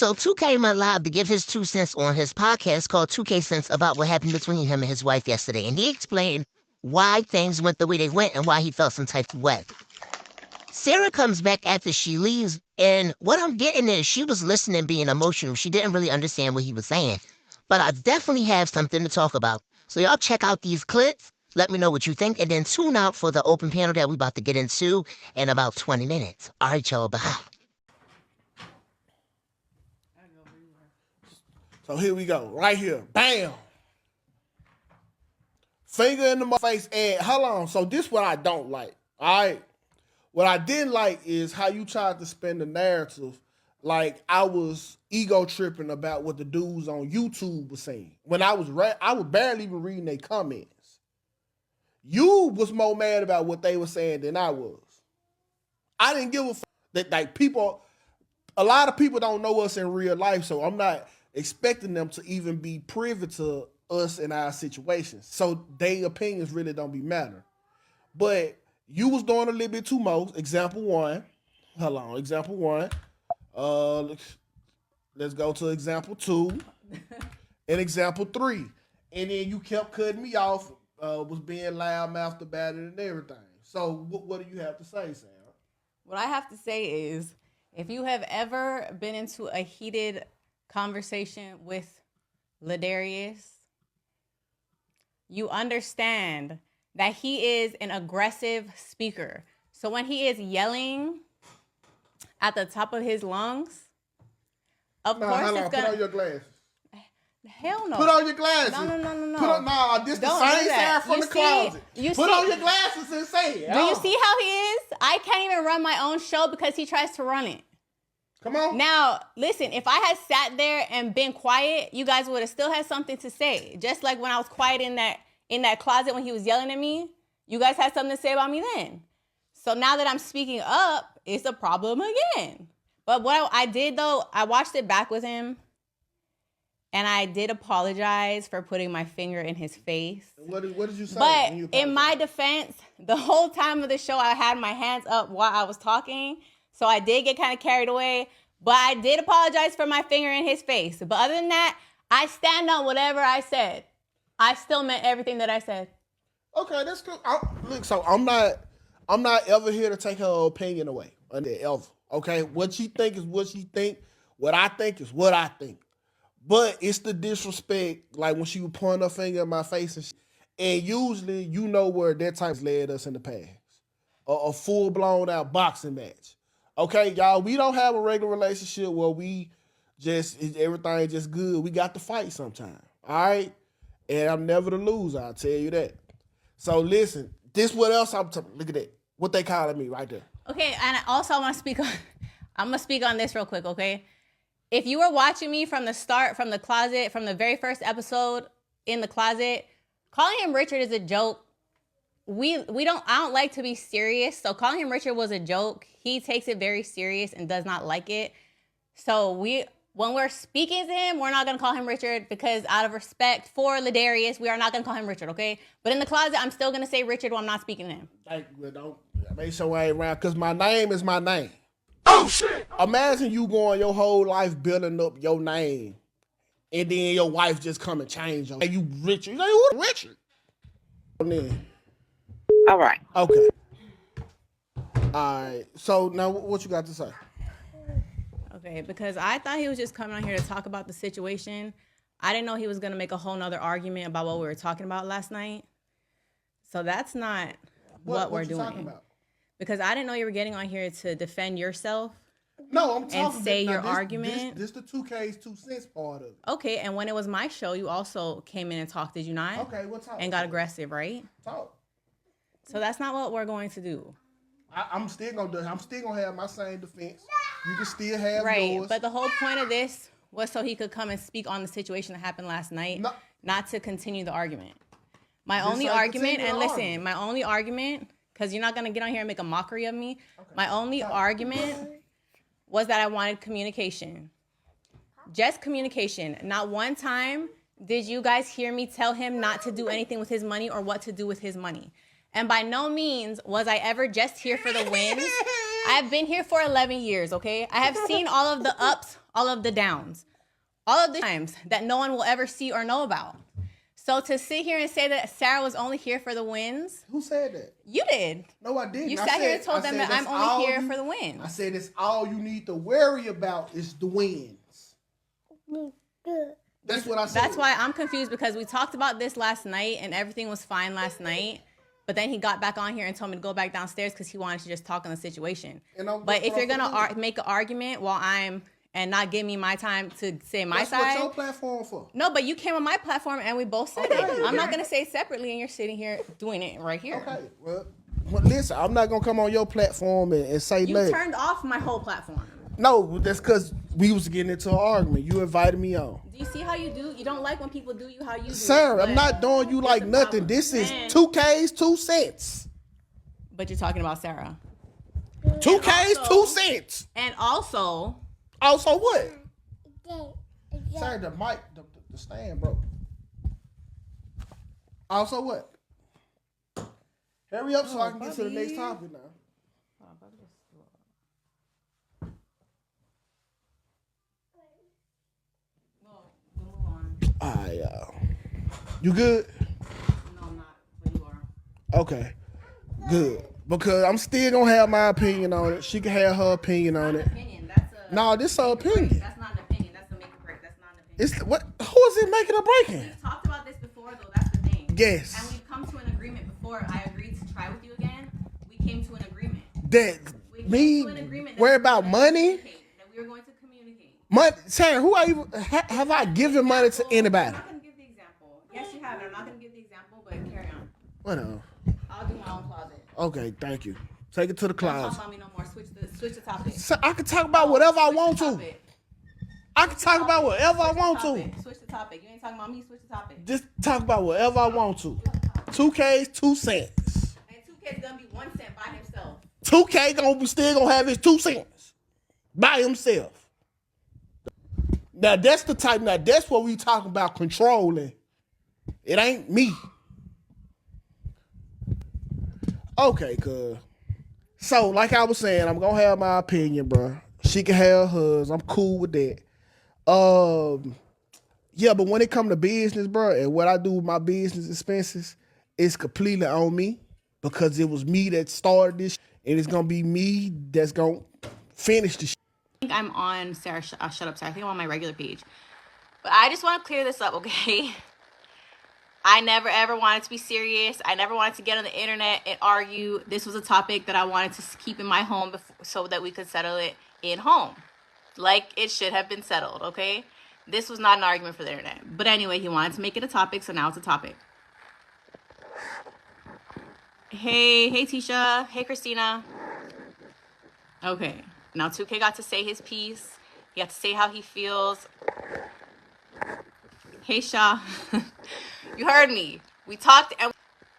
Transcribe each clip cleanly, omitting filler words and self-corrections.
So 2K went live to give his 2 cents on his podcast called 2K Cents about what happened between him and his wife yesterday. And he explained why things went the way they went and why he felt some type of way. Sarah comes back after she leaves, and what I'm getting is she was listening, being emotional. She didn't really understand what he was saying. But I definitely have something to talk about. So y'all check out these clips. Let me know what you think, and then tune out for the open panel that we're about to get into in about 20 minutes. All right, y'all, bye. So here we go, right here, bam. Finger in the face, and hold on. So this what I don't like, all right? What I didn't like is how you tried to spin the narrative like I was ego tripping about what the dudes on YouTube were saying. When I was barely even reading their comments. You was more mad about what they were saying than I was. I didn't give a fuck that like people, a lot of people don't know us in real life, so I'm not expecting them to even be privy to us in our situations. So their opinions really don't be matter. But you was doing a little bit too much. Example one. Hold on. Example one. Let's go to example two. And example three. And then you kept cutting me off. Was being loud-mouthed about it and everything. So what do you have to say, Sarah? What I have to say is, if you have ever been into a heated conversation with Ladarius, you understand that he is an aggressive speaker. So when he is yelling at the top of his lungs, of course it's gonna... Put on your glasses. Hell no. Put on your glasses. No. Put on, this the same Sarah from the closet. Put on your glasses and say it. Do you see how he is? I can't even run my own show because he tries to run it. Come on. Now, listen, if I had sat there and been quiet, you guys would have still had something to say. Just like when I was quiet in that closet when he was yelling at me, you guys had something to say about me then. So now that I'm speaking up, it's a problem again. But what I did, though, I watched it back with him, and I did apologize for putting my finger in his face. What did you say? But in my defense, the whole time of the show, I had my hands up while I was talking. So I did get kind of carried away. But I did apologize for my finger in his face. But other than that, I stand on whatever I said. I still meant everything that I said. Okay, that's good. Look, so I'm not ever here to take her opinion away. Ever. Okay? What she think is what she think. What I think is what I think. But it's the disrespect, like when she would point her finger in my face. And usually, you know where that type led us in the past. A full-blown out boxing match. Okay, y'all, we don't have a regular relationship where everything just good. We got to fight sometime. All right? And I'm never the loser, I'll tell you that. So listen, this what else I'm talking. Look at that. What they calling me right there. Okay, and also I'm gonna speak on this real quick, okay? If you were watching me from the start, from the closet, from the very first episode in the closet, calling him Richard is a joke. I don't like to be serious, so calling him Richard was a joke. He takes it very serious and does not like it. So when we're speaking to him, we're not gonna call him Richard because out of respect for Ladarius, we are not gonna call him Richard, okay? But in the closet, I'm still gonna say Richard when I'm not speaking to him. Don't make sure I ain't around, because my name is my name. Oh, shit! Imagine you going your whole life building up your name, and then your wife just come and change your name. Hey, you Richard. You know who Richard? All right. Okay. All right. So now what you got to say? Okay, because I thought he was just coming on here to talk about the situation. I didn't know he was going to make a whole nother argument about what we were talking about last night. So that's not what we're doing. About? Because I didn't know you were getting on here to defend yourself. No, I'm talking and say your argument. This the 2K's 2 cents part of it. Okay, and when it was my show, you also came in and talked, did you not? Okay, what's up? And got aggressive, right? Talk. So that's not what we're going to do. I'm still gonna have my same defense. You can still have right, yours. But the whole point of this was so he could come and speak on the situation that happened last night, not to continue the argument. My only argument, because you're not gonna get on here and make a mockery of me. Okay. My only argument was that I wanted communication. Just communication. Not one time did you guys hear me tell him not to do anything with his money or what to do with his money. And by no means was I ever just here for the wins. I've been here for 11 years, okay? I have seen all of the ups, all of the downs, all of the times that no one will ever see or know about. So to sit here and say that Sarah was only here for the wins. Who said that? You did. No, I didn't. You sat here and told them that I'm only here for the wins. I said it's all you need to worry about is the wins. That's what I said. That's why I'm confused, because we talked about this last night and everything was fine last night. But then he got back on here and told me to go back downstairs because he wanted to just talk on the situation. But if you're going to make an argument while and not give me my time to say my side. That's what your platform for. No, but you came on my platform and we both said it. I'm not going to say it separately and you're sitting here doing it right here. Okay, well listen, I'm not going to come on your platform and say you nothing. You turned off my whole platform. No, that's because we was getting into an argument. You invited me on. Do you see how you do? You don't like when people do you how you do. Sarah, I'm not doing you like nothing. This is 2K's 2 cents. But you're talking about Sarah. 2K's 2 cents. And also... Also what? Sorry, the mic, the stand broke. Also what? Hurry up so I can get to the next topic now. Alright, you good? No, I'm not. But you are. Okay, good. Because I'm still gonna have my opinion on it. She can have her opinion on it. No, this is her opinion. That's not an opinion. That's a make or break. That's not an opinion. It's what? Who is it making or breaking? We've talked about this before, though. That's the thing. Yes. And we've come to an agreement before. I agreed to try with you again. We came to an agreement. Worry about money? That we were going to communicate. Money, Sarah, who are you? Have I given money to anybody? I'm not going to give the example. Yes, you have. I'm not going to give the example, but carry on. Whatever. I'll do my own closet. Okay, thank you. Take it to the closet. Don't talk about me no more. Switch the topic. So I can talk about whatever I want to. I can talk about whatever I want to. Switch the topic. You ain't talking about me. Switch the topic. Just talk about whatever I want to. 2K's 2 cents. And 2K's gonna be 1 cent by himself. 2K still gonna have his 2 cents by himself. Now that's the type. Now that's what we talking about controlling. It ain't me. Okay, cuz. So, like I was saying, I'm gonna have my opinion, bro. She can have hers. I'm cool with that. Yeah, but when it come to business, bro, and what I do with my business expenses, it's completely on me because it was me that started this, and it's gonna be me that's gonna finish the shit. I think I'm on Sarah. Shut up, Sarah. I think I'm on my regular page, but I just want to clear this up, okay? I never ever wanted to be serious. I never wanted to get on the internet and argue. This was a topic that I wanted to keep in my home so that we could settle it in home. Like it should have been settled, okay? This was not an argument for the internet. But anyway, he wanted to make it a topic, so now it's a topic. Hey Tisha. Hey, Christina. Okay, now 2K got to say his piece. He got to say how he feels. Hey, Shaw. You heard me. We talked and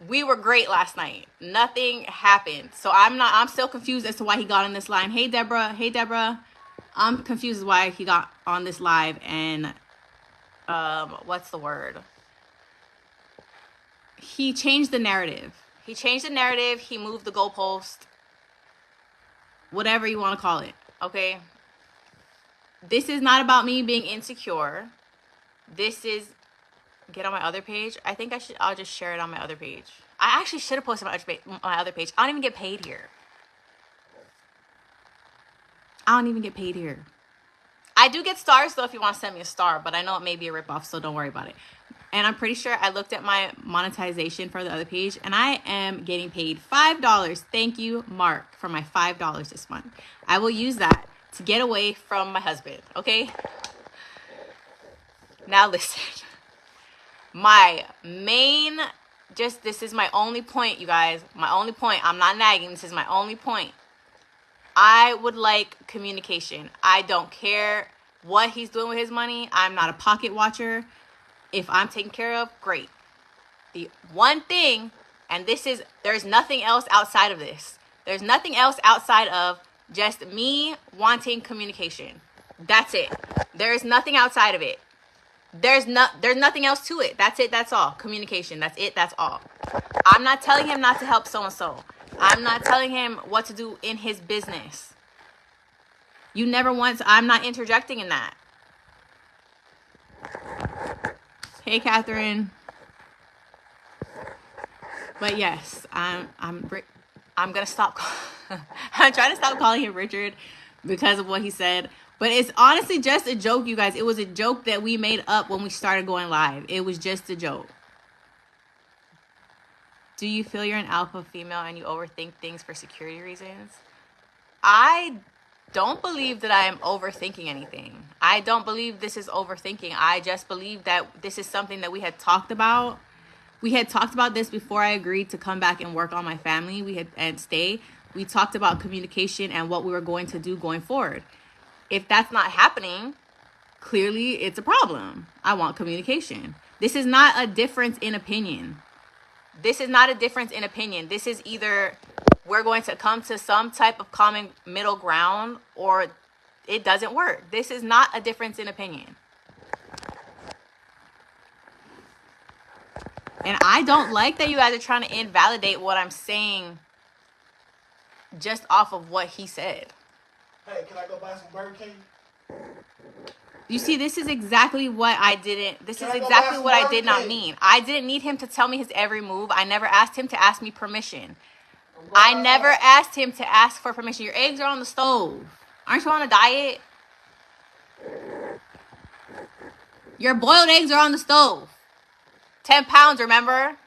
we were great last night. Nothing happened. So I'm still confused as to why he got on this line. Hey, Deborah. I'm confused as why he got on this live and, what's the word? He changed the narrative. He moved the goalpost. Whatever you want to call it. Okay. This is not about me being insecure. This is, get on my other page. I think I'll just share it on my other page. I actually should have posted my other page. I don't even get paid here. I do get stars though if you want to send me a star, but I know it may be a ripoff, so don't worry about it. And I'm pretty sure I looked at my monetization for the other page and I am getting paid $5. Thank you, Mark, for my $5 this month. I will use that to get away from my husband, okay? Now listen, this is my only point, you guys. My only point. I'm not nagging. This is my only point. I would like communication. I don't care what he's doing with his money. I'm not a pocket watcher. If I'm taken care of, great. The one thing, and there's nothing else outside of this. There's nothing else outside of just me wanting communication. That's it. There's nothing outside of it. There's nothing else to it. That's it. That's all. Communication. That's it. That's all. I'm not telling him not to help so-and-so. I'm not telling him what to do in his business. You never once, I'm not interjecting in that. Hey, Catherine. But yes, I'm gonna stop. I'm trying to stop calling him Richard because of what he said. But it's honestly just a joke, you guys. It was a joke that we made up when we started going live. It was just a joke. Do you feel you're an alpha female and you overthink things for security reasons? I don't believe that I am overthinking anything. I don't believe this is overthinking. I just believe that this is something that we had talked about. We had talked about this before I agreed to come back and work on my family. And stay. We talked about communication and what we were going to do going forward. If that's not happening, clearly it's a problem. I want communication. This is not a difference in opinion. This is not a difference in opinion. This is either we're going to come to some type of common middle ground or it doesn't work. This is not a difference in opinion. And I don't like that you guys are trying to invalidate what I'm saying just off of what he said. Hey, can I go buy some Burger King? You see, this is exactly what I didn't. This is exactly what I did not mean. I didn't need him to tell me his every move. I never asked him to ask me permission. I never asked him to ask for permission. Your eggs are on the stove. Aren't you on a diet? Your boiled eggs are on the stove. 10 pounds, remember?